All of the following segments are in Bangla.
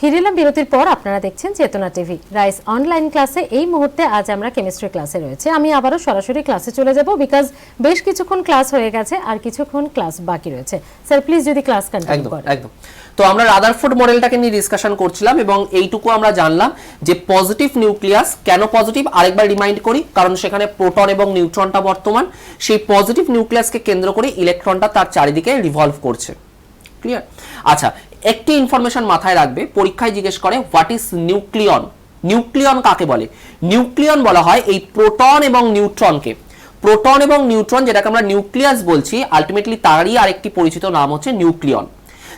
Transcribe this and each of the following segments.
ফিরে এলাম বিরতির পর। আপনারা দেখছেন চেতনা টিভি রাইস অনলাইন ক্লাসে। এই মুহূর্তে আজ আমরা কেমিস্ট্রি ক্লাসে রয়েছে। আমি আবারও সরাসরি ক্লাসে চলে যাব, বিকজ বেশ কিছুক্ষণ ক্লাস হয়ে গেছে আর কিছুক্ষণ ক্লাস বাকি রয়েছে। স্যার প্লিজ যদি ক্লাস কন্টিনিউ করেন। একদম। তো আমরা রাদারফোর্ড মডেলটাকে নিয়ে ডিসকাশন করছিলাম এবং এইটুকু আমরা জানলাম যে পজিটিভ নিউক্লিয়াস কেন পজিটিভ আরেকবার রিমাইন্ড করি, কারণ সেখানে প্রোটন এবং নিউট্রনটা বর্তমান। সেই পজিটিভ নিউক্লিয়াসকে কেন্দ্র করে ইলেকট্রনটা তার চারিদিকে রিভলভ করছে। ক্লিয়ার? আচ্ছা, একটি ইনফরমেশন মাথায় রাখবে, পরীক্ষায় জিজ্ঞেস করে হোয়াট ইজ নিউক্লিয়ন। নিউক্লিয়ন কাকে বলে? নিউক্লিয়ন বলা হয় এই প্রোটন এবং নিউট্রনকে। প্রোটন এবং নিউট্রন যেটাকে আমরা নিউক্লিয়াস বলছি, আলটিমেটলি তারই আরেকটি পরিচিত নাম হচ্ছে নিউক্লিয়ন।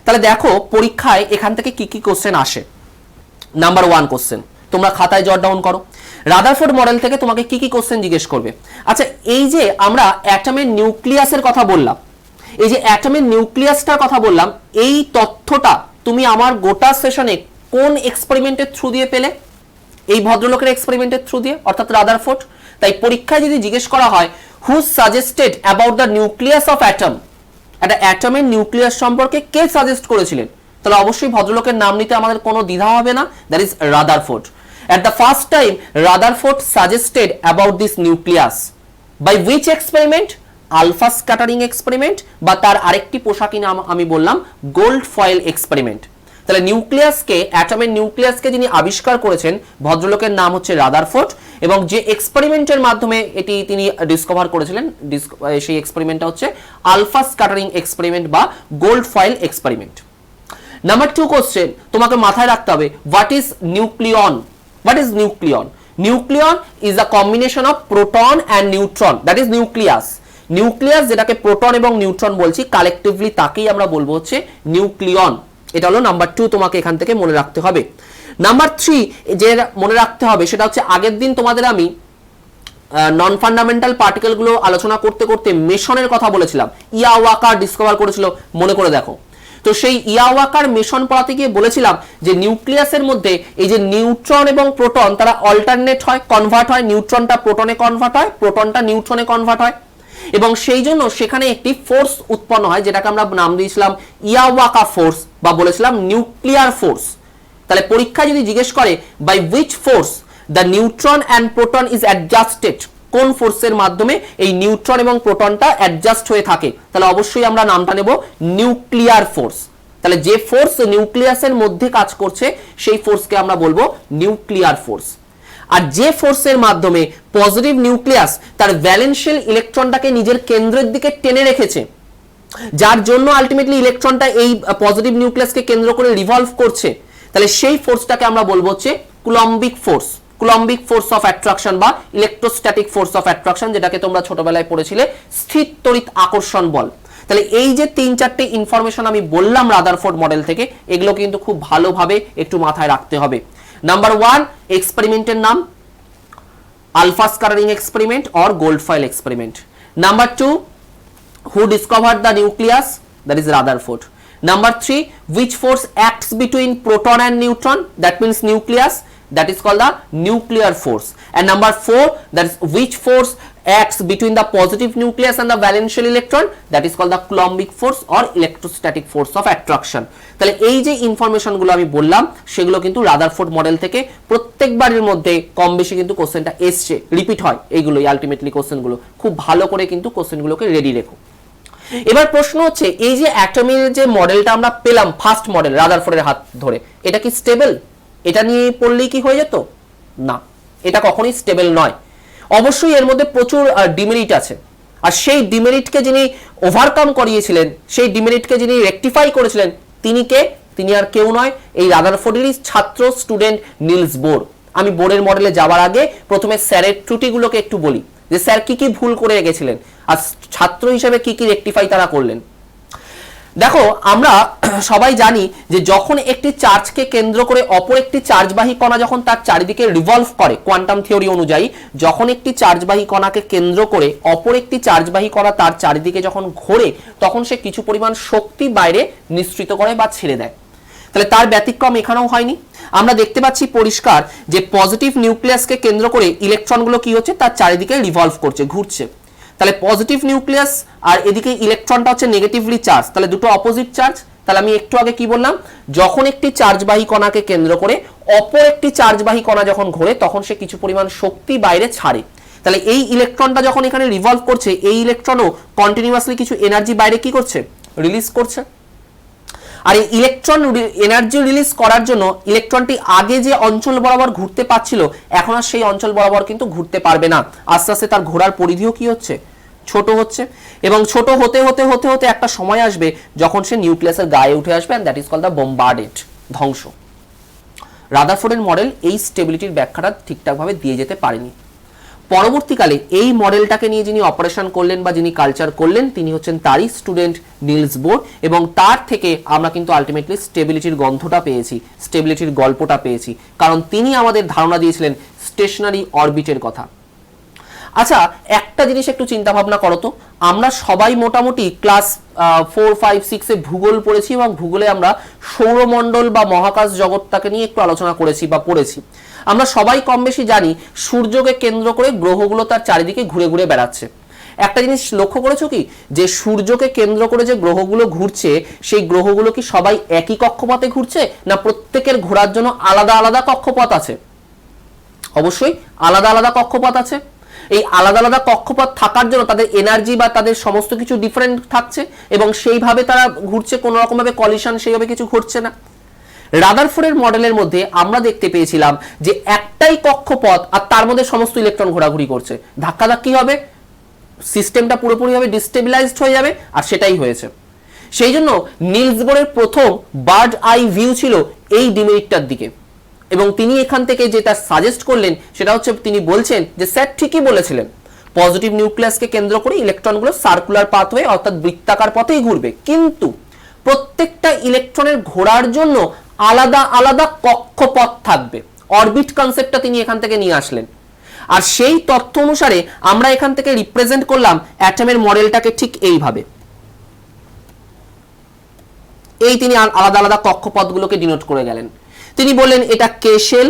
তাহলে দেখো পরীক্ষায় এখান থেকে কি কি কোশ্চেন আসে। নাম্বার 1 কোশ্চেন, তোমরা খাতায় জট ডাউন করো। রাদারফোর্ড মডেল থেকে তোমাকে কি কি কোশ্চেন জিজ্ঞেস করবে? আচ্ছা, এই যে আমরা অ্যাটমের নিউক্লিয়াসের কথা বললাম, এই যে অ্যাটমের নিউক্লিয়াসটার কথা বললাম, এই তথ্যটা তুমি আমার গোটা সেশনে কোন এক্সপেরিমেন্টের থ্রু দিয়ে পেলে? এই ভদ্রলোকের এক্সপেরিমেন্টের থ্রু দিয়ে, অর্থাৎ রাদারফোর্ড। তাই পরীক্ষায় যদি জিজ্ঞেস করা হয় who suggested about the nucleus of atom, একটা অ্যাটমের নিউক্লিয়াস সম্পর্কে কে সাজেস্ট করেছিলেন, তাহলে অবশ্যই ভদ্রলোকের নাম নিতে আমাদের কোনো দ্বিধা হবে না, that is Rutherford. At the first time, Rutherford suggested about this nucleus. By which experiment? Alpha scattering experiment, বা তার আরেকটি পোশাকি নাম আমি বললাম গোল্ড ফয়েল এক্সপেরিমেন্ট। তাহলে নিউক্লিয়াসকে, অ্যাটমের নিউক্লিয়াসকে যিনি আবিষ্কার করেছেন ভদ্রলোকের নাম হচ্ছে রাদারফোর্ড, এবং যে এক্সপেরিমেন্টের মাধ্যমে এটি তিনি ডিসকভার করেছিলেন সেই এক্সপেরিমেন্টটা হচ্ছে আলফা স্ক্যাটারিং এক্সপেরিমেন্ট বা gold foil experiment. Number 2 question তোমাকে মাথায় রাখতে হবে, what is nucleon? What is nucleon? Nucleon is a combination of proton and neutron, that is nucleus. Nucleus যেটাকে প্রোটন এবং নিউট্রন বলছি কালেকটিভলি, তাকেই আমরা বলবো হচ্ছে নিউক্লিয়ন। এটা হলো নাম্বার 2, তোমাকে এখান থেকে মনে রাখতে হবে। নাম্বার 3 যে মনে রাখতে হবে সেটা হচ্ছে, আগের দিন তোমাদের আমি নন ফান্ডামেন্টাল পার্টিকেলগুলো আলোচনা করতে করতে মেশনের কথা বলেছিলাম। ইয়াওয়াকার ডিসকভার করেছিল, মনে করে দেখো। তো সেই ইয়াওয়াকার মেশন পড়াতে গিয়ে বলেছিলাম যে নিউক্লিয়াসের মধ্যে এই যে নিউট্রন এবং প্রোটন তারা অল্টারনেট হয়, কনভার্ট হয়। নিউট্রনটা প্রোটনে কনভার্ট হয়, প্রোটনটা নিউট্রনে কনভার্ট হয়, এবং সেই জন্য সেখানে একটি ফোর্স উৎপন্ন হয় যেটাকে আমরা নাম দিয়েছিলাম ইয়াওয়াকা ফোর্স, বা বলেছিলাম নিউক্লিয়ার ফোর্স। তাহলে পরীক্ষায় যদি জিজ্ঞেস করে by which force the neutron and proton is adjusted, কোন ফোর্সের মাধ্যমে এই নিউট্রন এবং প্রোটনটা অ্যাডজাস্ট হয়ে থাকে, তাহলে অবশ্যই আমরা নামটা নেব নিউক্লিয়ার ফোর্স। তাহলে যে ফোর্স নিউক্লিয়াসের মধ্যে কাজ করছে সেই ফোর্সকে আমরা বলবো নিউক্লিয়ার ফোর্স। আর যে ফোর্সের মাধ্যমে পজিটিভ নিউক্লিয়াস তার ভ্যালেন্সিয়াল ইলেকট্রনটাকে নিজের কেন্দ্রের দিকে টেনে রেখেছে, যার জন্য আলটিমেটলি ইলেকট্রনটা এই পজিটিভ নিউক্লিয়াসকে কেন্দ্র করে রিভলভ করছে, তাহলে সেই ফোর্সটাকে আমরা বলবো হচ্ছে কুলম্বিক ফোর্স। কুলম্বিক ফোর্স অফ অ্যাট্রাকশন বা ইলেকট্রোস্ট্যাটিক ফোর্স অফ অ্যাট্রাকশন, যেটাকে তোমরা ছোটবেলায় পড়েছিলে স্থির তড়িৎ আকর্ষণ বল। তাহলে এই যে 3-4টে ইনফরমেশন আমি বললাম রাদারফোর্ড মডেল থেকে, এগুলো কিন্তু খুব ভালোভাবে একটু মাথায় রাখতে হবে। নাম্বার 1 এক্সপেরিমেন্টের নাম alpha scattering experiment or gold foil experiment. Number 2 who discovered the nucleus, that is Rutherford. Number 3 which force acts between proton and neutron, that means nucleus, that is called the nuclear force. And number 4 that is which force acts between the positive nucleus and the valential electron, that is called the Coulombic force or electrostatic force of attraction. তাহলে এই যে ইনফরমেশন গুলো আমি বললাম সেগুলো কিন্তু রাদারফোর্ড মডেল থেকে প্রত্যেকবারের মধ্যে কম বেশি কিন্তু কোশ্চেনটা এসছে, রিপিট হয় এইগুলোই আলটিমেটলি কোশ্চেনগুলো। খুব ভালো করে কিন্তু কোশ্চেনগুলোকে রেডি রেখো। এবার প্রশ্ন হচ্ছে, এই যে অ্যাটমের যে মডেলটা আমরা পেলাম ফার্স্ট মডেল রাদারফোর্ডের হাত ধরে, এটা কি স্টেবল? এটা নিয়ে পড়লেই কি হয়ে যেত? না, এটা কখনোই স্টেবল নয়। অবশ্যই এর মধ্যে প্রচুর ডিমেরিট আছে, আর সেই ডিমেরিটকে যিনি ওভারকাম করিয়েছিলেন, সেই ডিমেরিটকে যিনি রেকটিফাই করেছিলেন, তিনি কে? তিনি আর কেউ নয়, এই রাদারফোর্ডেরই ছাত্র স্টুডেন্ট নিলস বোর। আমি বোরের মডেলে যাওয়ার আগে প্রথমে স্যারের ত্রুটিগুলোকে একটু বলি, যে স্যার কি কি ভুল করে গেছিলেন আর ছাত্র হিসেবে কি কি রেকটিফাই তারা করলেন। দেখো, আমরা সবাই জানি যে যখন একটি চার্জকে কেন্দ্র করে অপর একটি চার্জবাহী কণা যখন তার চারিদিকে রিভলভ করে, কোয়ান্টাম থিওরি অনুযায়ী যখন একটি চার্জবাহী কণাকে কেন্দ্র করে অপর একটি চার্জবাহী কণা তার চারিদিকে যখন ঘোরে, তখন সে কিছু পরিমাণ শক্তি বাইরে নিঃসৃত করে বা ছেড়ে দেয়। তাহলে তার ব্যতিক্রম এখানেও হয়নি। আমরা দেখতে পাচ্ছি পরিষ্কার যে পজিটিভ নিউক্লিয়াসকে কেন্দ্র করে ইলেকট্রনগুলো কি হচ্ছে, তার চারিদিকে রিভলভ করছে, ঘুরছে। তাহলে পজিটিভ নিউক্লিয়াস আর এদিকে ইলেকট্রনটা হচ্ছে নেগেটিভলি চার্জ, তাহলে দুটো অপোজিট চার্জ। তাহলে আমি একটু আগে কি বললাম, যখন একটি চার্জবাহী কণাকে কেন্দ্র করে অপর একটি চার্জবাহী কণা যখন ঘোরে তখন সে কিছু পরিমাণ শক্তি বাইরে ছাড়ে। তাহলে এই ইলেকট্রনটা যখন এখানে রিভলভ করছে, এই ইলেকট্রনও কন্টিনিউয়াসলি কিছু এনার্জি বাইরে কি করছে, রিলিজ করছে। আর এই ইলেকট্রন এনার্জি রিলিজ করার জন্য ইলেকট্রনটি আগে যে অঞ্চল বরাবর ঘুরতে পারছিল এখন আর সেই অঞ্চল বরাবর কিন্তু ঘুরতে পারবে না। আস্তে আস্তে তার ঘোরার পরিধিও কি হচ্ছে, ছোট হচ্ছে, এবং ছোট হতে হতে হতে হতে একটা সময় আসবে যখন সে নিউক্লিয়াসের গায়ে উঠে আসবে, and that is called the bombarded, ধ্বংস। রাদারফোর্ডের মডেল এই স্টেবিলিটির ব্যাখ্যাটা ঠিকঠাকভাবে দিয়ে যেতে পারেনি। পরবর্তীকালে এই মডেলটাকে নিয়ে যিনি অপারেশন করলেন বা যিনি কালচার করলেন তিনি হচ্ছেন তারই স্টুডেন্ট নিলস বোর, এবং তার থেকে আমরা কিন্তু আলটিমেটলি স্টেবিলিটির গন্ধটা পেয়েছি, স্টেবিলিটির গল্পটা পেয়েছি, কারণ তিনি আমাদের ধারণা দিয়েছিলেন স্টেশনারি অরবিটের কথা। আচ্ছা, একটা জিনিস একটু চিন্তা ভাবনা করো তো, আমরা সবাই মোটামুটি ক্লাস 4, 5, 6-এ ভূগোল পড়েছি, এবং ভূগোলে আমরা সৌরমণ্ডল বা মহাকাশ জগৎটাকে নিয়ে একটু আলোচনা করেছি বা পড়েছি। আমরা সবাই কম বেশি জানি সূর্যকে কেন্দ্র করে গ্রহগুলো তার চারিদিকে ঘুরে ঘুরে বেড়াচ্ছে। একটা জিনিস লক্ষ্য করেছো কি, যে সূর্যকে কেন্দ্র করে যে গ্রহগুলো ঘুরছে সেই গ্রহগুলো কি সবাই একই কক্ষপথে ঘুরছে, না প্রত্যেকের ঘোরার জন্য আলাদা আলাদা কক্ষপথ আছে? অবশ্যই আলাদা আলাদা কক্ষপথ আছে। এই আলাদা আলাদা কক্ষপথ থাকার জন্য তাদের এনার্জি বা তাদের সমস্ত কিছু ডিফারেন্ট থাকছে, এবং সেইভাবে তারা ঘুরছে, কোনো রকম ভাবে কলিশন সেইভাবে কিছু ঘটছে না। রাদারফোর্ডের মডেলের মধ্যে আমরা দেখতে পেয়েছিলাম যে একটাই কক্ষপথ আর তার মধ্যে সমস্ত ইলেকট্রন ঘোরাঘুরি করছে, ধাক্কাধাক্কি হবে, সিস্টেমটা পুরোপুরিভাবে ডিস্টেবিলাইজড হয়ে যাবে, আর সেটাই হয়েছে। সেই জন্য নিলস বোরের প্রথম বার্ড আই ভিউ ছিল এই ডিমেরিটটার দিকে, এবং তিনি এখান থেকে যেটা সাজেস্ট করলেন সেটা হচ্ছে তিনি বলছেন যে স্যার ঠিকই বলেছিলেন, পজিটিভ নিউক্লিয়াসকে কেন্দ্র করে ইলেকট্রনগুলো সার্কুলার পাথওয়ে অর্থাৎ বৃত্তাকার পথেই ঘুরবে, কিন্তু প্রত্যেকটা ইলেকট্রনের ঘোরার জন্য আলাদা আলাদা কক্ষপথ থাকবে। অরবিট কনসেপ্টটা তিনি এখান থেকে নিয়ে আসলেন, আর সেই তথ্য অনুসারে আমরা এখান থেকে রিপ্রেজেন্ট করলাম অ্যাটমের মডেলটাকে ঠিক এইভাবে। এই তিনি আলাদা আলাদা কক্ষপথগুলোকে ডিনোট করে গেলেন। তিনি বললেন এটা কে শেল,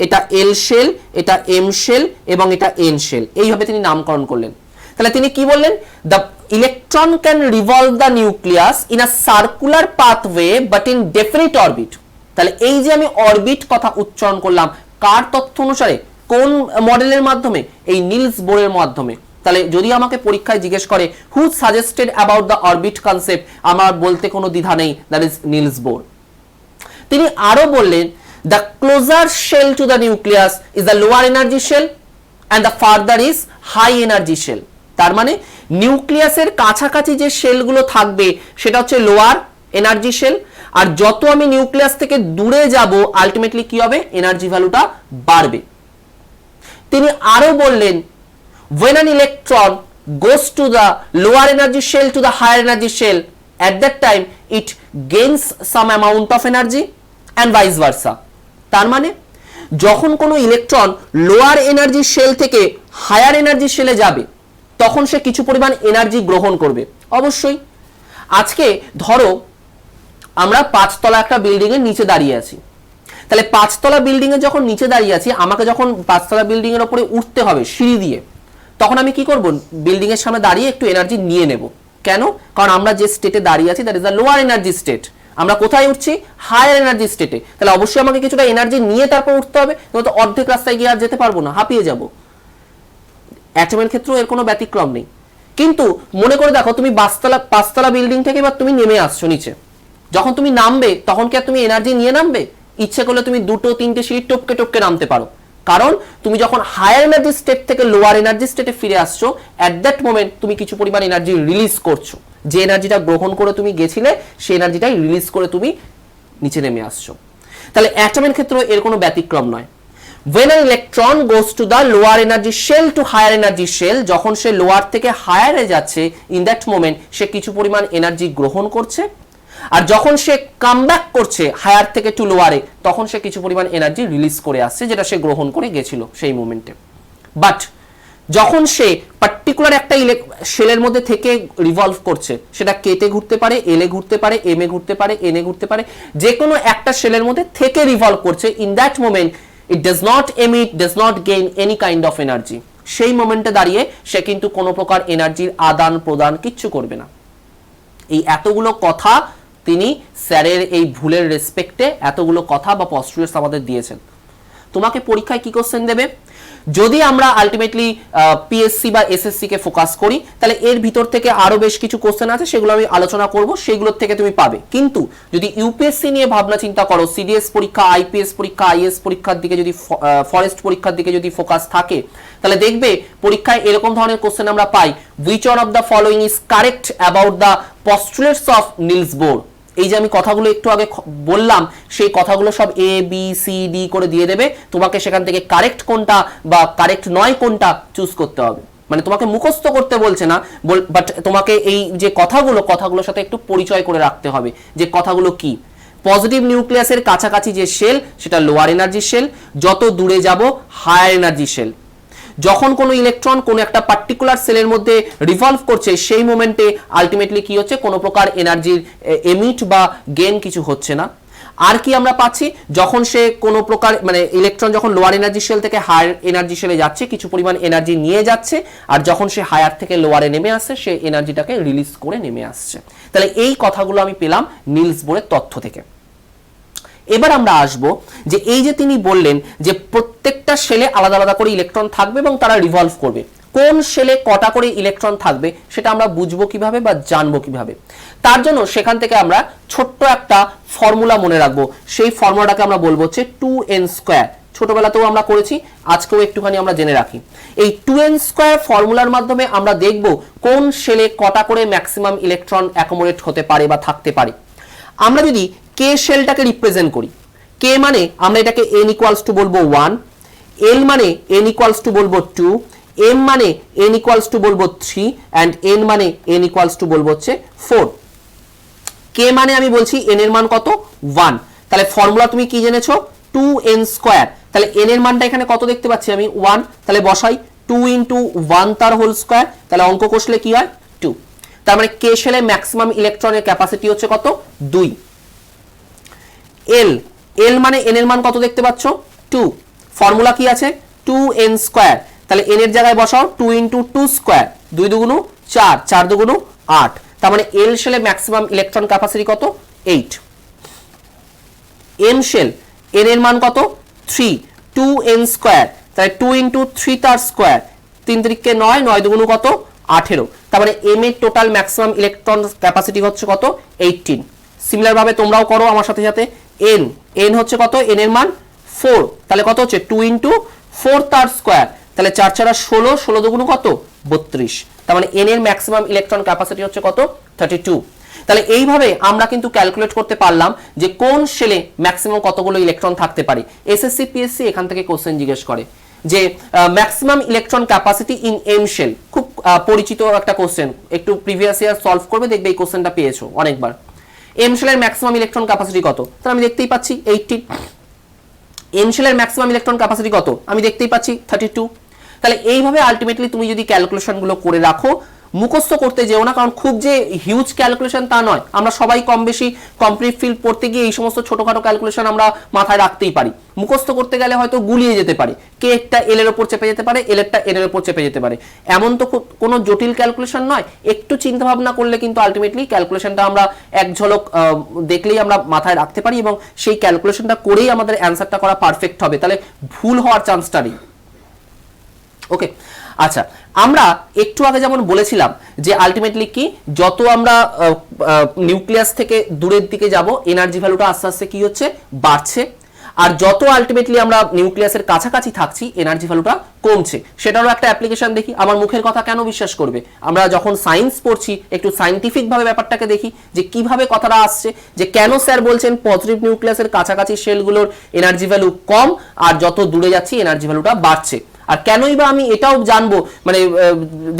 এটা এল শেল, এটা এম শেল, এবং এটা এন শেল, এইভাবে তিনি নামকরণ করলেন। তাহলে তিনি কি বললেন, the electron can revolve the nucleus in a circular pathway but in definite orbit. তাহলে এই যে আমি অরবিট কথা উচ্চারণ করলাম কার তথ্য অনুসারে, কোন মডেলের মাধ্যমে, এই নিলস বোরের মাধ্যমে। তাহলে যদি আমাকে পরীক্ষায় জিজ্ঞেস করে who suggested about the orbit concept, আমার বলতে কোনো দ্বিধা নেই, দ্যাট ইজ নিলস বোর। তিনি আরো বললেন the closer shell to the nucleus is the lower energy shell and the further is high energy shell. তার মানে নিউক্লিয়াসের কাছাকাছি যে শেলগুলো থাকবে সেটা হচ্ছে লোয়ার এনার্জি শেল, আর যত আমি নিউক্লিয়াস থেকে দূরে যাব আলটিমেটলি কি হবে, এনার্জি ভ্যালুটা বাড়বে। তিনি আরো বললেন when an electron goes to the lower energy shell to the higher energy shell, at that time it gains some amount of energy and vice versa. তার মানে যখন কোনো ইলেকট্রন লোয়ার এনার্জি শেল থেকে হায়ার এনার্জি শেলে যাবে তখন সে কিছু পরিমাণ এনার্জি গ্রহণ করবে। অবশ্যই আজকে ধরো আমরা 5 তলা একটা বিল্ডিং এর নিচে দাঁড়িয়ে আছি, তাহলে 5 তলা বিল্ডিং এর যখন নিচে দাঁড়িয়ে আছি, আমাকে যখন 5 তলা বিল্ডিং এর উপরে উঠতে হবে সিঁড়ি দিয়ে, তখন আমি কি করব, বিল্ডিং এর সামনে দাঁড়িয়ে একটু এনার্জি নিয়ে নেব। কেন? কারণ আমরা যে স্টেটে দাঁড়িয়ে আছি that is the lower energy state, আমরা কোথায় উঠছি, হায়ার এনার্জি স্টেটে। তাহলে অবশ্যই আমাকে কিছুটা এনার্জি নিয়ে তারপর উঠতে হবে, তো অর্ধেক রাস্তায় গিয়ে আর যেতে পারবো না, হাঁপিয়ে যাব। অ্যাটমের ক্ষেত্রেও এর কোনো ব্যতিক্রম নেই। কিন্তু মনে করে দেখো তুমি 5 তলা বিল্ডিং থেকে এবার তুমি নেমে আসছো নিচে, যখন তুমি নামবে তখন কি আর তুমি এনার্জি নিয়ে নামবে? ইচ্ছে করলে তুমি 2-3টে সিঁড়ি টপকে টপকে নামতে পারো, কারণ তুমি যখন হায়ার এনার্জি স্টেট থেকে লোয়ার এনার্জি স্টেটে ফিরে আসছো অ্যাট দ্যাট মোমেন্ট তুমি কিছু পরিমাণ এনার্জি রিলিজ করছো, যে এনার্জিটা গ্রহণ করে তুমি গেছিলে সেই এনার্জিটাই রিলিজ করে তুমি নিচে নেমে আসছো। তাহলে অ্যাটমের ক্ষেত্রে এর কোনো ব্যতিক্রম নয়। when an electron goes to the lower energy shell to higher energy shell, যখন সে লোয়ার থেকে হায়ারে যাচ্ছে ইন দ্যাট মোমেন্ট সে কিছু পরিমাণ এনার্জি গ্রহণ করছে, আর যখন সে কাম ব্যাক করছে হায়ার থেকে টু লোয়ারে তখন সে কিছু পরিমাণ এনার্জি রিলিজ করে আসছে যেটা সে গ্রহণ করে গেছিল সেই মোমেন্টে। বাট যখন সে পার্টিকুলার একটা শেলের মধ্যে থেকে রিভলভ করছে, সেটা কেটে ঘুরতে পারে, এলে ঘুরতে পারে, এম এ ঘুরতে পারে, এন এ ঘুরতে পারে, যে কোনো একটা শেলের মধ্যে থেকে রিভলভ করছে, in that moment it does not emit, does not gain any kind of energy. সেই মোমেন্টে দাঁড়িয়ে সে কিন্তু কোনো প্রকার এনার্জির আদান প্রদান কিচ্ছু করবে না। এই এতগুলো কথা তিনি স্যারের এই ভুলের রেসপেক্টে এতগুলো কথা বা পস্টুলেটস আমাদের দিয়েছেন। তোমাকে পরীক্ষায় কি কোশ্চেন দেবে? যদি আমরা আলটিমেটলি পিএসসি বা এসএসসি কে ফোকাস করি, তাহলে এর ভিতর থেকে আরো বেশ কিছু কোশ্চেন আছে, সেগুলো আমি আলোচনা করব, সেগুলোর থেকে তুমি পাবে। কিন্তু যদি ইউপিএসসি নিয়ে ভাবনা চিন্তা করো, সিডিএস পরীক্ষা, আইপিএস পরীক্ষা, আইএস পরীক্ষার দিকে যদি, ফরেস্ট পরীক্ষার দিকে যদি ফোকাস থাকে, তাহলে দেখবে পরীক্ষায় এরকম ধরনের কোশ্চেন আমরা পাই, which one of the following is correct about the postulates of Niels Bohr. এই যে আমি কথাগুলো একটু আগে বললাম, সেই কথাগুলো সব এ বি সি ডি করে দিয়ে দেবে, তোমাকে সেখান থেকে কারেক্ট কোনটা বা কারেক্ট নয় কোনটা চুজ করতে হবে। মানে তোমাকে মুখস্থ করতে বলছে না, বাট তোমাকে এই যে কথাগুলোর সাথে একটু পরিচয় করে রাখতে হবে যে কথাগুলো কি। পজিটিভ নিউক্লিয়াসের কাছাকাছি যে শেল সেটা লোয়ার এনার্জি শেল, যত দূরে যাব হায়ার এনার্জি শেল। যখন কোনো ইলেকট্রন কোনো একটা পার্টিকুলার সেলের মধ্যে রিভলভ করছে, সেই মোমেন্টে আলটিমেটলি কি হচ্ছে, কোনো প্রকার এনার্জির এমিট বা গেইন কিছু হচ্ছে না। আর কি আমরা পাচ্ছি, যখন সে কোনো প্রকার মানে ইলেকট্রন যখন লোয়ার এনার্জি শেল থেকে হায়ার এনার্জি শেলে যাচ্ছে, কিছু পরিমাণ এনার্জি নিয়ে যাচ্ছে, আর যখন সে হায়ার থেকে লোয়ারে নেমে আসছে, সে এনার্জিটাকে রিলিজ করে নেমে আসছে। তাহলে এই কথাগুলো আমি পেলাম নিলস বোরের তথ্য থেকে। এবার আমরা আসব যে এই যে তিনি বললেন যে প্রত্যেকটা শেলে আলাদা আলাদা করে ইলেকট্রন থাকবে এবং তারা রিভলভ করবে, কোন শেলে কটা করে ইলেকট্রন থাকবে সেটা আমরা বুঝবো কিভাবে বা জানবো কিভাবে? তার জন্য সেখান থেকে আমরা ছোট্ট একটা ফর্মুলা মনে রাখবো। সেই ফর্মুলাটাকে আমরা বলবো হচ্ছে 2n²। ছোটবেলাতেও আমরা করেছি, আজকেও একটুখানি আমরা জেনে রাখি। এই 2n² ফর্মুলার মাধ্যমে আমরা দেখব কোন শেলে কটা করে ম্যাক্সিমাম ইলেকট্রন অ্যাকোমোডেট হতে পারে বা থাকতে পারে। আমরা যদি কে শেলটাকে রিপ্রেজেন্ট করি, কে মানে আমরা এটাকে n ইকুয়ালস টু বলবো 1, l মানে n ইকুয়ালস টু বলবো 2, m মানে n ইকুয়ালস টু বলবো 3 অ্যান্ড n মানে n ইকুয়ালস টু বলবো হচ্ছে 4। কে মানে আমি বলছি n এর মান কত? 1। তাহলে ফর্মুলা তুমি কি জেনেছো? 2n²। তাহলে n এর মানটা এখানে কত দেখতে পাচ্ছি আমি? 1। তাহলে বসাই 2 ইন্টু 1 তার হোল স্কোয়ার, তাহলে অঙ্ক কষলে কি হয়? 2। তার মানে কে শেলে ম্যাক্সিমাম ইলেকট্রনের ক্যাপাসিটি হচ্ছে কত? 2। l মানে n এর মান কত দেখতে পাচ্ছ? 2। ফর্মুলা কি আছে? 2n²। তাহলে n এর জায়গায় বসাও 2 ইন্টু 2², 2 দুগুণ 4, 4 দুগুণ 8। তার মানে l শেলে ম্যাক্সিমাম ইলেকট্রন ক্যাপাসিটি কত? 8। m শেল n এর মান কত? 3, 2n²। তাহলে 2 ইন্টু 3 তার স্কোয়ার, 3 3কে 9, 9 দুগুণ কত? 18। তার মানে m এর টোটাল ম্যাক্সিমাম ইলেকট্রন ক্যাপাসিটি হচ্ছে কত? 18। সিমিলার ভাবে তোমরাও করো আমার সাথে সাথে। n হচ্ছে কত? n এর মান 4। তাহলে কত হচ্ছে? 2 ইন্টু 4 তার স্কোয়ার, তাহলে 4 4 16, 16 দুগুণ কত? 32। তার মানে n এর ম্যাক্সিমাম ইলেকট্রন ক্যাপাসিটি হচ্ছে কত? 32। তাহলে এইভাবে আমরা কিন্তু ক্যালকুলেট করতে পারলাম যে কোন শেলে ম্যাক্সিমাম কতগুলো ইলেকট্রন থাকতে পারে। এসএসসি পিএসসি এখান থেকে কোশ্চেন জিজ্ঞেস করে যে maximum electron capacity in M shell, খুব পরিচিত একটা কোশ্চেন, একটু প্রিভিয়াস ইয়ার সলভ করবে, দেখবে এই কোশ্চেনটা পেয়েছো অনেকবার। এম শেলের ম্যাক্সিমাম ইলেকট্রন ক্যাপাসিটি কত? তাহলে আমি দেখতেই পাচ্ছি 18। এন শেলের ম্যাক্সিমাম ইলেকট্রন ক্যাপাসিটি কত? আমি দেখতেই পাচ্ছি 32। তাহলে এইভাবে আলটিমেটলি তুমি যদি ক্যালকুলেশনগুলো করে রাখো, মুখস্থ করতে যেও না, কারণ খুব যে হিউজ ক্যালকুলেশন তা নয়। আমরা সবাই কম বেশি কমপ্লিট ফিল পড়তে গিয়ে এই সমস্ত ছোটখাটো ক্যালকুলেশন আমরা মাথায় রাখতেই পারি। মুখস্থ করতে গেলে হয়তো গুলিয়ে যেতে পারে, কে একটা এল এর উপর চেপে যেতে পারে, এল একটা এল এর উপর চেপে যেতে পারে। এমন তো কোনো জটিল ক্যালকুলেশন নয়, একটু চিন্তা ভাবনা করলে কিন্তু আলটিমেটলি ক্যালকুলেশনটা আমরা এক ঝলক দেখলেই আমরা মাথায় রাখতে পারি এবং সেই ক্যালকুলেশনটা করেই আমাদের অ্যান্সারটা করা পারফেক্ট হবে, তাহলে ভুল হওয়ার চান্সটা নেই। ওকে, আচ্ছা, আমরা একটু আগে যেমন বলেছিলাম যে আলটিমেটলি কি, যত আমরা নিউক্লিয়াস থেকে দূরের দিকে যাব এনার্জি ভ্যালুটা আস্তে আস্তে কি হচ্ছে? বাড়ছে। আর যত আলটিমেটলি আমরা নিউক্লিয়াসের কাছাকাছি থাকছি এনার্জি ভ্যালুটা কমছে। সেটারও একটা অ্যাপ্লিকেশন দেখি। আমার মুখের কথা কেন বিশ্বাস করবে? আমরা যখন সায়েন্স পড়ছি একটু সায়েন্টিফিক ভাবে ব্যাপারটাকে দেখি যে কিভাবে কথাটা আসছে, যে কেন স্যার বলছেন পজিটিভ নিউক্লিয়াসের কাছাকাছি শেলগুলোর এনার্জি ভ্যালু কম আর যত দূরে যাচ্ছি এনার্জি ভ্যালুটা বাড়ছে। আর কেনই বা আমি এটাও জানবো, মানে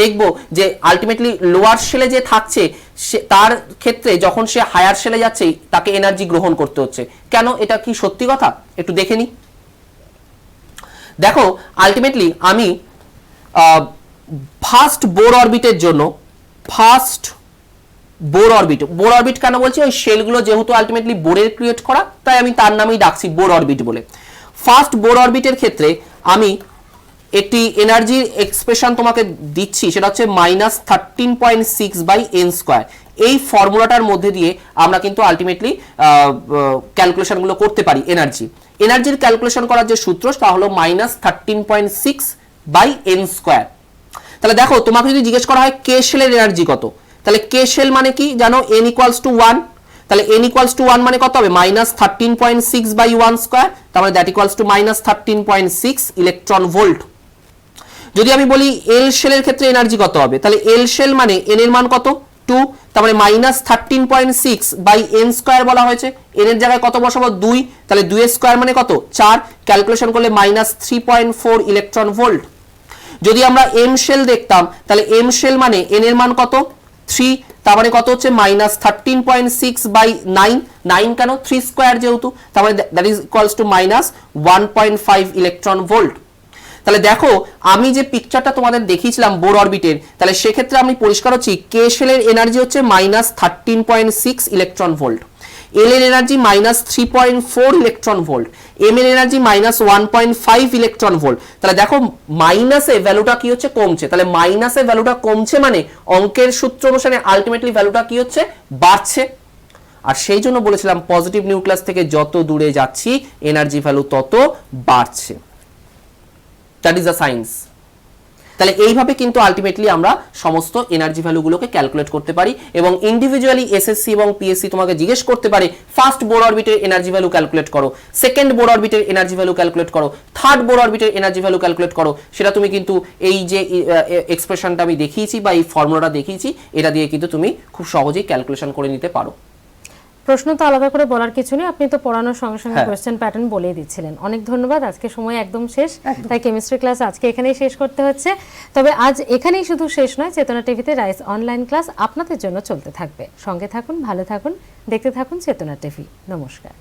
দেখবো যে আলটিমেটলি লোয়ার শেলে যে থাকছে তার ক্ষেত্রে যখন সে হায়ার শেলে যাচ্ছে তাকে এনার্জি গ্রহণ করতে হচ্ছে। কেন? এটা কি সত্যি কথা? একটু দেখে নি। দেখো আলটিমেটলি আমি ফার্স্ট বোর অরবিটের জন্য, ফার্স্ট বোর অরবিট কেন বলছি? ওই শেলগুলো যেহেতু আলটিমেটলি বোরের ক্রিয়েট করা, তাই আমি তার নামেই ডাকছি বোর অরবিট বলে। ফার্স্ট বোর অরবিটের ক্ষেত্রে আমি একটি এনার্জির এক্সপ্রেশন তোমাকে দিচ্ছি, সেটা হচ্ছে -13.6/n²। এই ফর্মুলাটার মধ্যে দিয়ে আমরা কিন্তু আলটিমেটলি ক্যালকুলেশনগুলো করতে পারি। এনার্জির ক্যালকুলেশন করার যে সূত্র তা হলো -13.6/n²। তাহলে দেখো, তোমাকে যদি জিজ্ঞেস করা হয় কে শেলের এনার্জি কত, তাহলে কে শেল মানে কি জানো, n = 1। তাহলে n = 1 মানে কত হবে, -13.6/1², তার মানে that equals to -13.6 electron volt. যদি আমি বলি এল শেলের ক্ষেত্রে এনার্জি কত হবে, তাহলে এল শেল মানে n এর মান কত, 2, তার মানে -13.6/n² বলা হয়েছে। n এর জায়গায় কত বসাবো, 2, তাহলে 2² মানে কত, 4, ক্যালকুলেশন করলে -3.4 ইলেকট্রন ভোল্ট। যদি আমরা এম শেল দেখতাম, তাহলে এম শেল মানে n এর মান কত, 3, তার মানে কত হচ্ছে -13.6/9, 9 কেন, 3² যেহেতু, তার মানে that is equals to -1.5 electron volt. তাহলে দেখো, আমি যে পিকচারটা তোমাদের দেখিয়েছিলাম বোর অরবিটের, তাহলে সেক্ষেত্রে আমি পরিষ্কার হচ্ছি কে শেলের এনার্জি হচ্ছে -13.6 ইলেকট্রন ভোল্ট, এল এর এনার্জি -3.4 ইলেকট্রন ভোল্ট, এম এর এনার্জি -1.5 ইলেকট্রন ভোল্ট। তাহলে দেখো মাইনাসে ভ্যালুটা কি হচ্ছে, কমছে। তাহলে মাইনাসে ভ্যালুটা কমছে মানে অঙ্কের সূত্র অনুসারে আলটিমেটলি ভ্যালুটা কি হচ্ছে, বাড়ছে। আর সেই জন্য বলেছিলাম পজিটিভ নিউক্লিয়াস থেকে যত দূরে যাচ্ছি এনার্জি ভ্যালু তত বাড়ছে। That is the science. তাহলে এইভাবে কিন্তু আলটিমেটলি আমরা সমস্ত এনার্জি ভ্যালুগুলোকে ক্যালকুলেট করতে পারি এবং ইন্ডিভিজুয়ালি এসএসসি এবং পিএসসি তোমাকে জিজ্ঞেস করতে পারে ফার্স্ট বোর অরবিটের এনার্জি ভ্যালু ক্যালকুলেট করো, সেকেন্ড বোর অরবিটের এনার্জি ভ্যালু ক্যালকুলেট করো, থার্ড বোর অরবিটের এনার্জি ভ্যালু ক্যালকুলেট করো। সেটা তুমি কিন্তু এই যে এক্সপ্রেশনটা আমি দেখিয়েছি বা এই ফর্মুলাটা দেখিয়েছি, এটা দিয়ে কিন্তু তুমি খুব সহজেই ক্যালকুলেশন করে নিতে পারো। প্রশ্ন তো আলাদা করে বলার কিছু নেই, আপনি তো পড়ানোর সঙ্গে সঙ্গে কোশ্চেন প্যাটার্ন বলেই দিচ্ছিলেন। অনেক ধন্যবাদ। আজকে সময় একদম শেষ, তাই কেমিস্ট্রি ক্লাস আজকে এখানেই শেষ করতে হচ্ছে। তবে আজ এখানেই শুধু শেষ নয়, চেতনা টিভিতে রাইস অনলাইন ক্লাস আপনাদের জন্য চলতে থাকবে। সঙ্গে থাকুন, ভালো থাকুন, দেখতে থাকুন চেতনা টিভি। নমস্কার।